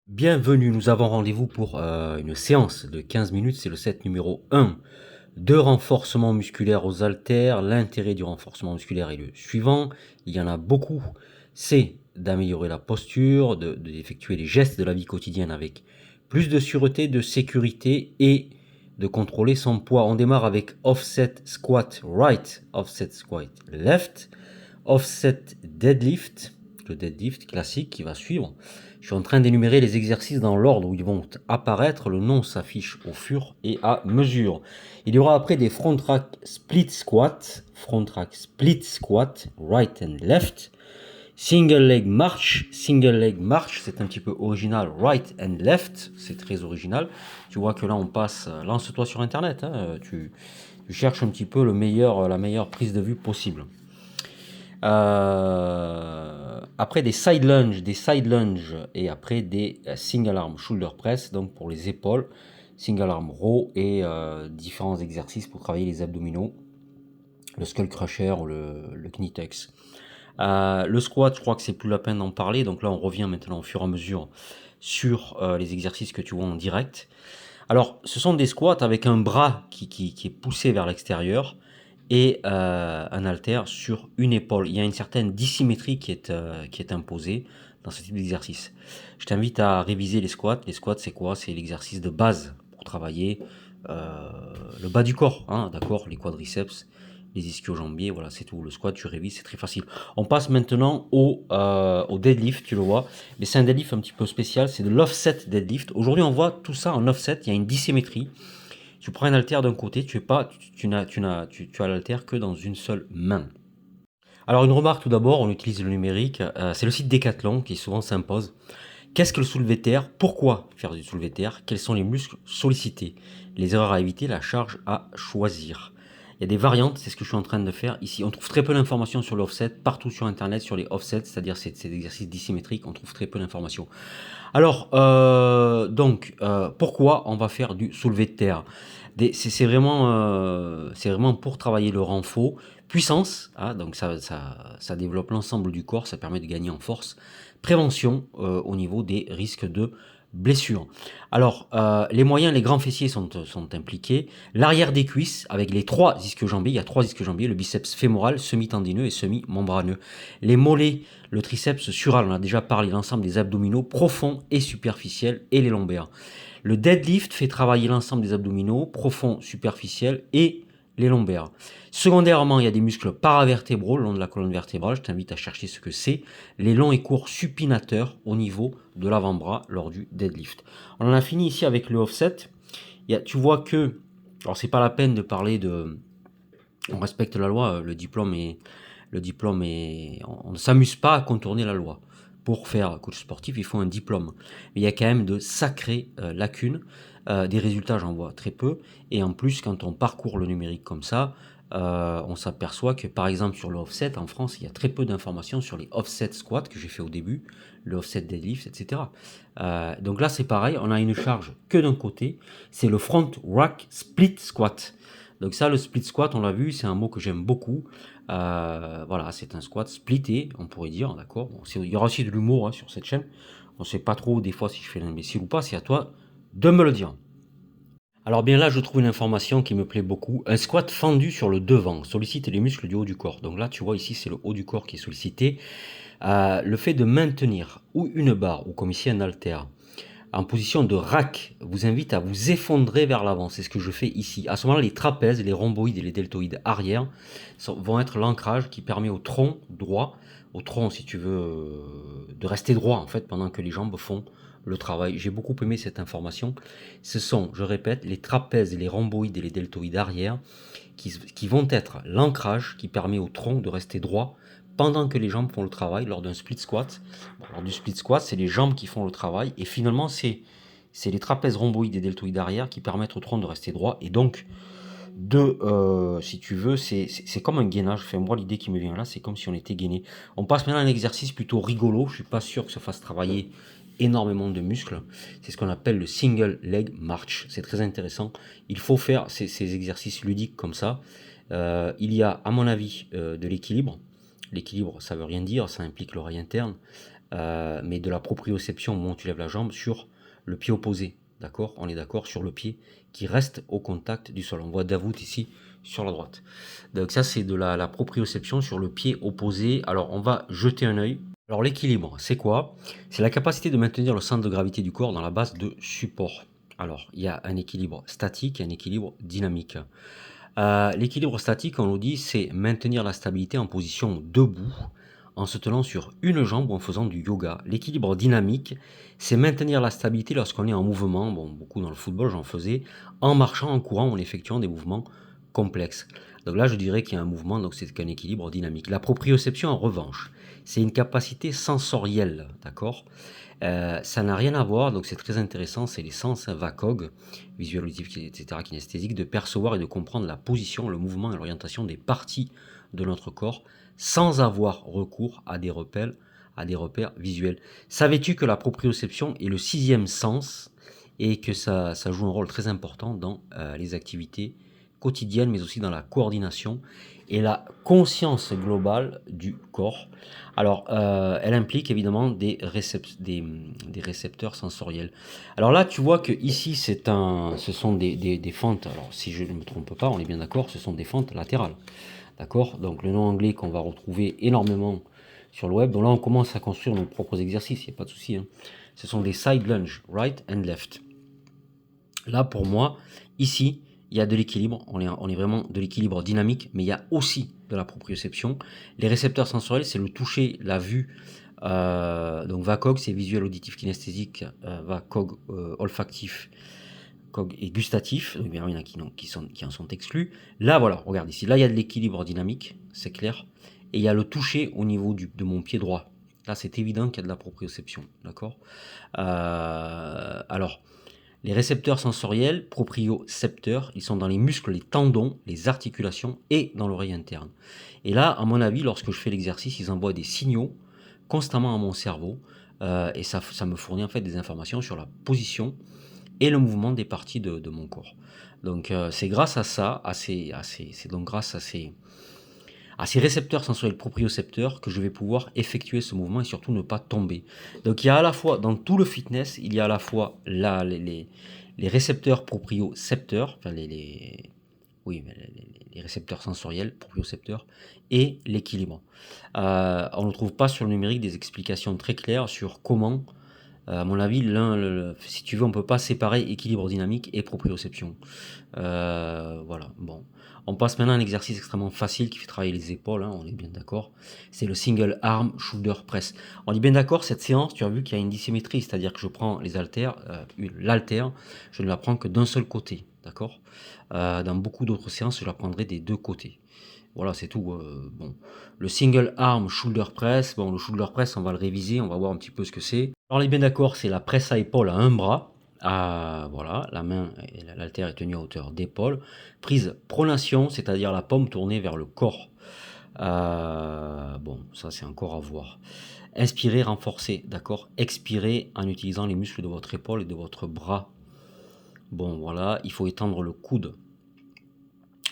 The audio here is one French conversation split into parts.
Bienvenue, nous avons rendez-vous pour une séance de 15 minutes, c'est le set numéro 1 de renforcement musculaire aux haltères. L'intérêt du renforcement musculaire est le suivant, il y en a beaucoup, c'est d'améliorer la posture, d'effectuer les gestes de la vie quotidienne avec plus de sûreté, de sécurité et de contrôler son poids. On démarre avec offset squat right, offset squat left, offset deadlift, le deadlift classique qui va suivre. Je suis en train d'énumérer les exercices dans l'ordre où ils vont apparaître. Le nom s'affiche au fur et à mesure. Il y aura après des front rack split squat, right and left. Single leg march, c'est un petit peu original, right and left, c'est très original. Tu vois que là on passe, lance-toi sur internet, hein, tu cherches un petit peu la meilleure prise de vue possible. Après des side lunges et après des single arm shoulder press, donc pour les épaules, single arm row et différents exercices pour travailler les abdominaux, le skull crusher ou le knee-tucks. Le squat, je crois que c'est plus la peine d'en parler, donc là on revient maintenant au fur et à mesure sur les exercices que tu vois en direct. Alors, ce sont des squats avec un bras qui est poussé vers l'extérieur et un haltère sur une épaule. Il y a une certaine dissymétrie qui est imposée dans ce type d'exercice. Je t'invite à réviser les squats. Les squats, c'est quoi? C'est l'exercice de base pour travailler le bas du corps, hein, d'accord? Les quadriceps, les ischio-jambiers, voilà, c'est tout. Le squat, tu révises, c'est très facile. On passe maintenant au deadlift, tu le vois. Mais c'est un deadlift un petit peu spécial, c'est de l'offset deadlift. Aujourd'hui, on voit tout ça en offset, il y a une dissymétrie. Tu prends un haltère d'un côté, tu as l'haltère que dans une seule main. Alors une remarque tout d'abord, on utilise le numérique, c'est le site Decathlon qui souvent s'impose. Qu'est-ce que le soulevé de terre? Pourquoi faire du soulevé de terre? Quels sont les muscles sollicités? Les erreurs à éviter, la charge à choisir. Il y a des variantes, c'est ce que je suis en train de faire ici. On trouve très peu d'informations sur l'offset, partout sur internet, sur les offsets, c'est-à-dire ces exercices dissymétriques, on trouve très peu d'informations. Alors, pourquoi on va faire du soulevé de terre? C'est vraiment pour travailler le renfort, puissance, hein, donc ça développe l'ensemble du corps, ça permet de gagner en force, prévention au niveau des risques de blessures. Alors, les moyens, les grands fessiers sont impliqués, l'arrière des cuisses avec les trois ischio-jambiers, il y a trois ischio-jambiers, le biceps fémoral, semi-tendineux et semi-membraneux. Les mollets, le triceps sural, on a déjà parlé, l'ensemble des abdominaux profonds et superficiels et les lombaires. Le deadlift fait travailler l'ensemble des abdominaux profonds, superficiels et les lombaires. Secondairement, il y a des muscles paravertébraux le long de la colonne vertébrale. Je t'invite à chercher ce que c'est. Les longs et courts supinateurs au niveau de l'avant-bras lors du deadlift. On en a fini ici avec le offset. Tu vois que, alors c'est pas la peine de parler de, on respecte la loi, on ne s'amuse pas à contourner la loi. Pour faire coach sportif, il faut un diplôme. Mais il y a quand même de sacrées lacunes. Des résultats, j'en vois très peu. Et en plus, quand on parcourt le numérique comme ça, on s'aperçoit que, par exemple, sur le offset, en France, il y a très peu d'informations sur les offset squats que j'ai fait au début, le offset deadlift, etc. Donc là, c'est pareil, on a une charge que d'un côté, c'est le front rack split squat. Donc ça, le split squat, on l'a vu, c'est un mot que j'aime beaucoup. Voilà, c'est un squat splitté, on pourrait dire, d'accord. Bon, il y aura aussi de l'humour hein, sur cette chaîne. On ne sait pas trop des fois si je fais l'imbécile ou pas, c'est à toi de me le dire. Alors bien là, je trouve une information qui me plaît beaucoup. Un squat fendu sur le devant sollicite les muscles du haut du corps. Donc là, tu vois ici, c'est le haut du corps qui est sollicité. Le fait de maintenir ou une barre, ou comme ici un haltère, en position de rack vous invite à vous effondrer vers l'avant. C'est ce que je fais ici. À ce moment-là, les trapèzes, les rhomboïdes et les deltoïdes arrière vont être l'ancrage qui permet au tronc droit, au tronc si tu veux, de rester droit en fait pendant que les jambes font le travail. J'ai beaucoup aimé cette information. Ce sont, je répète, les trapèzes, les rhomboïdes et les deltoïdes arrière qui vont être l'ancrage qui permet au tronc de rester droit pendant que les jambes font le travail lors d'un split squat. Bon, lors du split squat, c'est les jambes qui font le travail et finalement c'est les trapèzes rhomboïdes et deltoïdes arrière qui permettent au tronc de rester droit et donc si tu veux, c'est comme un gainage. Enfin, moi, l'idée qui me vient là, c'est comme si on était gainé. On passe maintenant à un exercice plutôt rigolo. Je suis pas sûr que ça fasse travailler énormément de muscles. C'est ce qu'on appelle le single leg march. C'est très intéressant. Il faut faire ces exercices ludiques comme ça. Il y a, à mon avis, de l'équilibre. L'équilibre, ça veut rien dire, ça implique l'oreille interne. mais de la proprioception au moment où tu lèves la jambe sur le pied opposé. D'accord? On est d'accord sur le pied qui reste au contact du sol. On voit Davout ici sur la droite. Donc ça, c'est de la proprioception sur le pied opposé. Alors, on va jeter un œil. Alors, l'équilibre, c'est quoi? C'est la capacité de maintenir le centre de gravité du corps dans la base de support. Alors, il y a un équilibre statique et un équilibre dynamique. L'équilibre statique, on nous dit, c'est maintenir la stabilité en position debout, en se tenant sur une jambe ou en faisant du yoga. L'équilibre dynamique, c'est maintenir la stabilité lorsqu'on est en mouvement, bon, beaucoup dans le football j'en faisais, en marchant, en courant, en effectuant des mouvements complexes. Donc là, je dirais qu'il y a un mouvement, donc c'est qu'un équilibre dynamique. La proprioception, en revanche, c'est une capacité sensorielle, d'accord? Ça n'a rien à voir, donc c'est très intéressant, c'est les sens, hein, VACOG, visuel, auditif, etc., kinesthésique, de percevoir et de comprendre la position, le mouvement et l'orientation des parties de notre corps sans avoir recours à des repères visuels. Savais-tu que la proprioception est le sixième sens et que ça joue un rôle très important dans les activités quotidiennes, mais aussi dans la coordination et la conscience globale du corps. Alors, elle implique évidemment des récepteurs sensoriels. Alors là, tu vois que ici, ce sont des fentes. Alors, si je ne me trompe pas, on est bien d'accord, ce sont des fentes latérales. D'accord? Donc, le nom anglais qu'on va retrouver énormément sur le web. Donc là, on commence à construire nos propres exercices, il n'y a pas de souci, hein. Ce sont des side lunge, right and left. Là, pour moi, ici, il y a de l'équilibre. On est vraiment de l'équilibre dynamique, mais il y a aussi de la proprioception. Les récepteurs sensoriels, c'est le toucher, la vue. Donc VACOG, c'est visuel, auditif, kinesthésique. VACOG, olfactif, COG et gustatif. Donc, bien, il y en a qui en sont exclus. Là, voilà, regarde ici. Là, il y a de l'équilibre dynamique, c'est clair. Et il y a le toucher au niveau de mon pied droit. Là, c'est évident qu'il y a de la proprioception. D'accord? Alors, les récepteurs sensoriels, propriocepteurs, ils sont dans les muscles, les tendons, les articulations et dans l'oreille interne. Et là, à mon avis, lorsque je fais l'exercice, ils envoient des signaux constamment à mon cerveau et ça me fournit en fait des informations sur la position et le mouvement des parties de mon corps. Donc c'est grâce à ça, c'est donc grâce à ces récepteurs sensoriels propriocepteurs que je vais pouvoir effectuer ce mouvement et surtout ne pas tomber. Donc il y a à la fois, dans tout le fitness, il y a à la fois les récepteurs propriocepteurs, enfin oui, les récepteurs sensoriels, propriocepteurs, et l'équilibre. On ne trouve pas sur le numérique des explications très claires sur comment, à mon avis, si tu veux, on ne peut pas séparer équilibre dynamique et proprioception. Voilà, bon. On passe maintenant à un exercice extrêmement facile qui fait travailler les épaules, hein, on est bien d'accord. C'est le single arm shoulder press. On est bien d'accord, cette séance, tu as vu qu'il y a une dissymétrie, c'est-à-dire que je prends les haltères, l'haltère, je ne la prends que d'un seul côté, d'accord? Dans beaucoup d'autres séances, je la prendrai des deux côtés. Voilà, c'est tout. Bon. Le single arm shoulder press, bon, le shoulder press, on va le réviser, on va voir un petit peu ce que c'est. Alors, on est bien d'accord, c'est la presse à épaule à un bras. Ah, voilà, la main et l'haltère est tenue à hauteur d'épaule. Prise pronation, c'est-à-dire la paume tournée vers le corps. Bon, ça c'est encore à voir. Inspirez, renforcez, d'accord? Expirez en utilisant les muscles de votre épaule et de votre bras. Bon, voilà, il faut étendre le coude.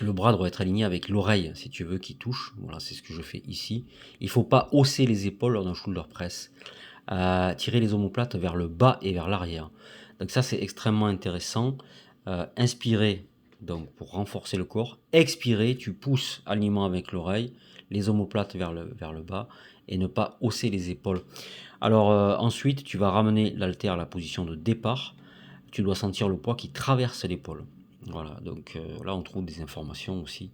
Le bras doit être aligné avec l'oreille, si tu veux, qui touche. Voilà, c'est ce que je fais ici. Il ne faut pas hausser les épaules lors d'un shoulder press. Tirer les omoplates vers le bas et vers l'arrière. Donc ça, c'est extrêmement intéressant. Inspirez, donc pour renforcer le corps. Expirez, tu pousses alignement avec l'oreille, les omoplates vers le bas et ne pas hausser les épaules. Alors ensuite, tu vas ramener l'haltère à la position de départ. Tu dois sentir le poids qui traverse l'épaule. Voilà, donc là on trouve des informations aussi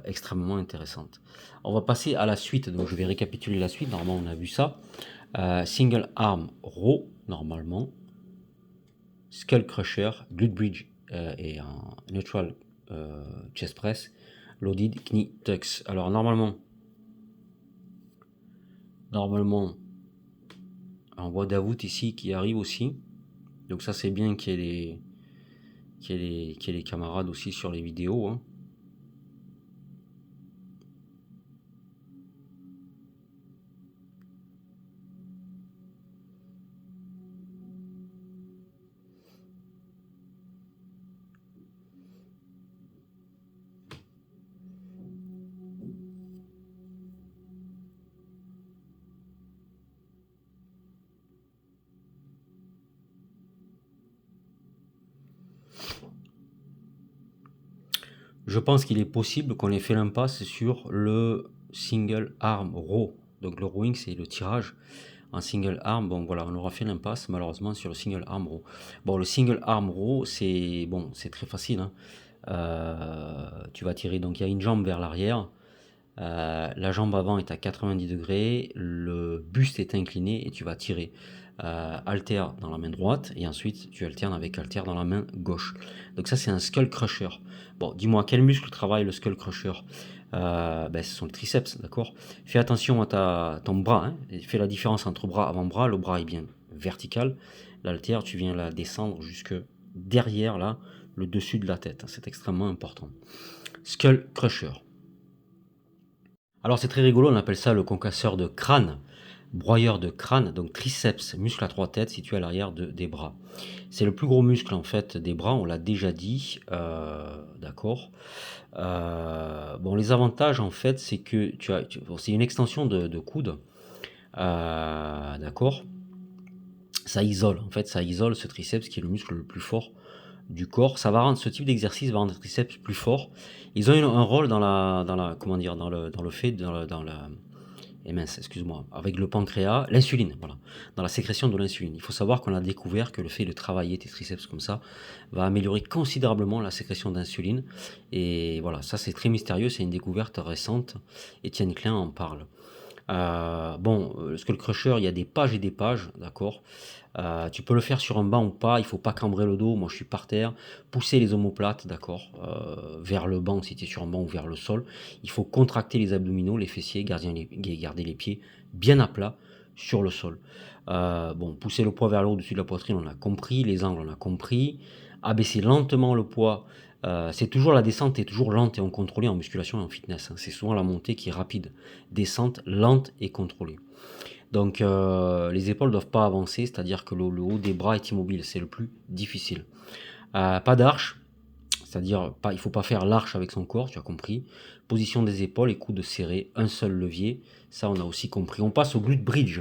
extrêmement intéressantes. On va passer à la suite, donc je vais récapituler la suite, normalement on a vu ça. Single arm row, normalement. Skull crusher, glute bridge et un neutral chest press. Loaded knee tucks. Alors normalement, on voit Davout ici qui arrive aussi. Donc ça c'est bien qu'il y ait les camarades aussi sur les vidéos, hein. Je pense qu'il est possible qu'on ait fait l'impasse sur le single arm row. Donc le rowing, c'est le tirage en single arm. Bon, voilà, on aura fait l'impasse malheureusement sur le single arm row. Bon, le single arm row, c'est bon, c'est très facile, hein. Tu vas tirer, donc il y a une jambe vers l'arrière. La jambe avant est à 90 degrés, le buste est incliné et tu vas tirer. Haltère dans la main droite et ensuite tu alternes avec haltère dans la main gauche. Donc ça c'est un skull crusher. Bon, dis-moi quel muscle travaille le skull crusher? Ben, ce sont les triceps, d'accord? Fais attention à ton bras, hein, et fais la différence entre bras avant-bras. Le bras est bien vertical, l'haltère tu viens la descendre jusque derrière là, le dessus de la tête. C'est extrêmement important. Skull crusher. Alors c'est très rigolo, on appelle ça le concasseur de crâne, broyeur de crâne, donc triceps, muscle à trois têtes situé à l'arrière des bras. C'est le plus gros muscle en fait des bras, on l'a déjà dit, d'accord. Bon, les avantages en fait, c'est que bon, c'est une extension de coude, d'accord. Ça isole, en fait, ça isole ce triceps qui est le muscle le plus fort du corps. Ça va rendre ce type d'exercice va rendre le triceps plus fort. Ils ont un rôle dans la comment dire dans le fait dans la et mince, excuse-moi, avec le pancréas, l'insuline, voilà, dans la sécrétion de l'insuline. Il faut savoir qu'on a découvert que le fait de travailler tes triceps comme ça va améliorer considérablement la sécrétion d'insuline. Et voilà, ça c'est très mystérieux, c'est une découverte récente. Étienne Klein en parle. Bon, le skull crusher, il y a des pages et des pages, d'accord. Tu peux le faire sur un banc ou pas, il faut pas cambrer le dos. Moi, je suis par terre, pousser les omoplates, d'accord, vers le banc si tu es sur un banc ou vers le sol. Il faut contracter les abdominaux, les fessiers, garder les pieds bien à plat sur le sol. Bon, pousser le poids vers le haut au-dessus de la poitrine, on a compris. Les angles, on a compris. Abaisser lentement le poids. C'est toujours la descente est toujours lente et contrôlée en musculation et en fitness, hein. C'est souvent la montée qui est rapide. Descente lente et contrôlée. Donc les épaules ne doivent pas avancer, c'est-à-dire que le haut des bras est immobile, c'est le plus difficile. Pas d'arche, c'est-à-dire il ne faut pas faire l'arche avec son corps, tu as compris. Position des épaules et coudes serrés, un seul levier, ça on a aussi compris. On passe au glute bridge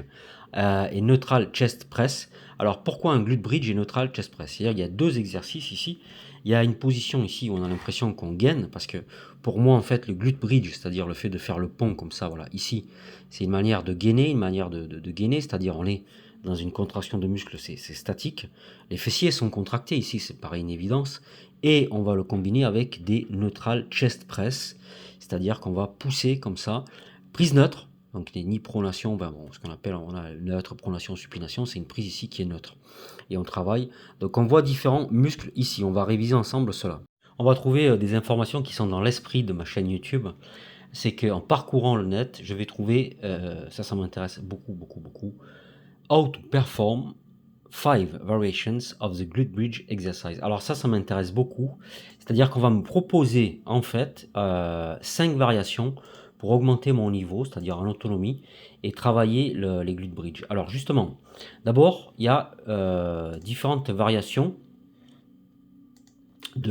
et neutral chest press. Alors pourquoi un glute bridge et neutral chest press? C'est-à-dire il y a deux exercices ici. Il y a une position ici où on a l'impression qu'on gaine, parce que pour moi en fait le glute bridge, c'est-à-dire le fait de faire le pont comme ça, voilà, ici, c'est une manière de gainer, gainer, c'est-à-dire on est dans une contraction de muscle, c'est statique. Les fessiers sont contractés ici, c'est pareil une évidence. Et on va le combiner avec des neutral chest press, c'est-à-dire qu'on va pousser comme ça, prise neutre, donc ni pronation, ben bon, ce qu'on appelle, on a neutre, pronation, supination, c'est une prise ici qui est neutre. Et on travaille, donc on voit différents muscles ici, on va réviser ensemble cela. On va trouver des informations qui sont dans l'esprit de ma chaîne YouTube. C'est qu'en parcourant le net, je vais trouver, ça m'intéresse beaucoup, beaucoup, beaucoup, how to perform 5 variations of the glute bridge exercise. Alors ça m'intéresse beaucoup. C'est-à-dire qu'on va me proposer en fait 5 variations pour augmenter mon niveau, c'est-à-dire en autonomie, et travailler les glute bridge. Alors justement, d'abord, il y a différentes variations. On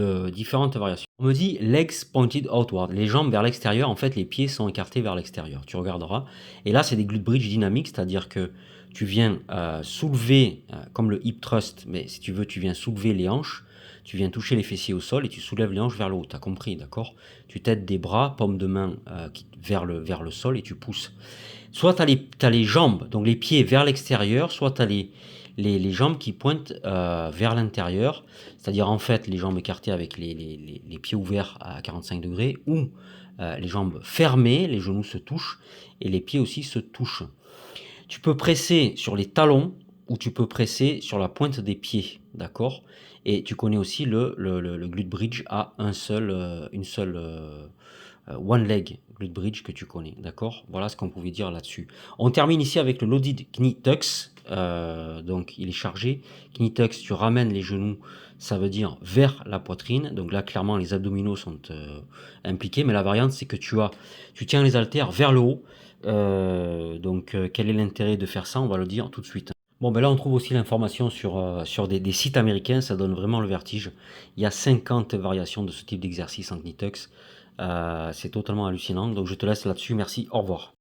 me dit legs pointed outward, les jambes vers l'extérieur, en fait les pieds sont écartés vers l'extérieur, tu regarderas. Et là c'est des glute bridge dynamiques, c'est-à-dire que tu viens soulever, comme le hip thrust, mais si tu veux tu viens soulever les hanches, tu viens toucher les fessiers au sol et tu soulèves les hanches vers le haut, tu as compris, d'accord? Tu t'aides des bras, paume de main vers le sol et tu pousses. Soit tu as les jambes, donc les pieds vers l'extérieur, soit tu as les jambes qui pointent vers l'intérieur, c'est-à-dire en fait les jambes écartées avec les pieds ouverts à 45 degrés, ou les jambes fermées, les genoux se touchent et les pieds aussi se touchent. Tu peux presser sur les talons ou tu peux presser sur la pointe des pieds, d'accord? Et tu connais aussi le glute bridge à une seule one leg glute bridge que tu connais, d'accord? Voilà ce qu'on pouvait dire là-dessus. On termine ici avec le loaded knee tucks, donc il est chargé. Knee tucks, tu ramènes les genoux, ça veut dire vers la poitrine, donc là clairement les abdominaux sont impliqués, mais la variante c'est que tu tiens les haltères vers le haut, donc quel est l'intérêt de faire ça? On va le dire tout de suite. Bon, ben là, on trouve aussi l'information sur des sites américains, ça donne vraiment le vertige. Il y a 50 variations de ce type d'exercice en knee tucks. C'est totalement hallucinant. Donc, je te laisse là-dessus. Merci. Au revoir.